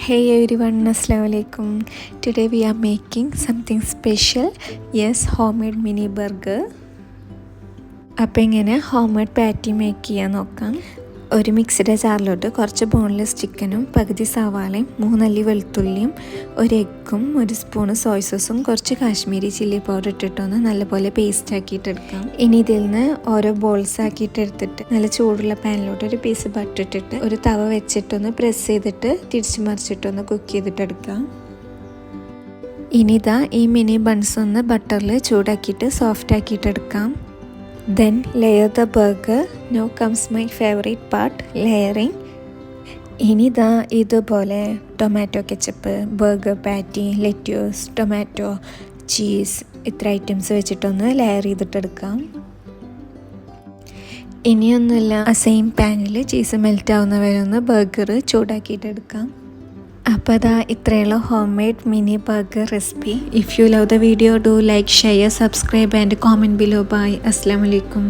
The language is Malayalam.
Hey everyone, Assalamu alaikum. Today we are making something special. Yes, homemade mini burger. അപ്പോൾ എങ്ങനെ ഹോംമേഡ് പാറ്റി മേക്ക് ചെയ്യാൻ നോക്കാം. ഒരു മിക്സിയുടെ ജാറിലോട്ട് കുറച്ച് ബോൺലെസ് ചിക്കനും പകുതി സവാളയും 3 അല്ലി വെളുത്തുള്ളിയും ഒരു എഗ്ഗും 1 സ്പൂണ് സോയ സോസും കുറച്ച് കാശ്മീരി ചില്ലി പൗഡർ ഇട്ടിട്ടൊന്ന് നല്ലപോലെ പേസ്റ്റ് ആക്കിയിട്ടെടുക്കാം. ഇനി ഇതിൽ നിന്ന് ഓരോ ബോൾസ് ആക്കിയിട്ടെടുത്തിട്ട് നല്ല ചൂടുള്ള പാനിലോട്ട് ഒരു പീസ് ബട്ടർ ഇട്ടിട്ട് ഒരു തവ വെച്ചിട്ടൊന്ന് പ്രസ് ചെയ്തിട്ട് തിരിച്ച് മറിച്ചിട്ടൊന്ന് കുക്ക് ചെയ്തിട്ടെടുക്കാം. ഇനിതാ ഈ മിനി ബൺസ് ഒന്ന് ബട്ടറിൽ ചൂടാക്കിയിട്ട് soft ആക്കിയിട്ടെടുക്കാം. Then layer the burger. Now comes my favorite part, layering. ഇനിതാ ഇതുപോലെ tomato ketchup, burger patty, lettuce, tomato, cheese ഇത്ര ഐറ്റംസ് വെച്ചിട്ടൊന്ന് ലെയർ ചെയ്തിട്ടെടുക്കാം. ഇനിയൊന്നുമില്ല, ആ സെയിം പാനിൽ ചീസ് മെൽറ്റ് ആവുന്ന വരെ ഒന്ന് ബർഗർ ചൂടാക്കിയിട്ടെടുക്കാം. അപ്പോൾ അതാ ഇത്രയുള്ള home made mini burger recipe. If you love the video, do like, share, subscribe and comment below. Bye. അസ്സലാമു അലൈക്കും.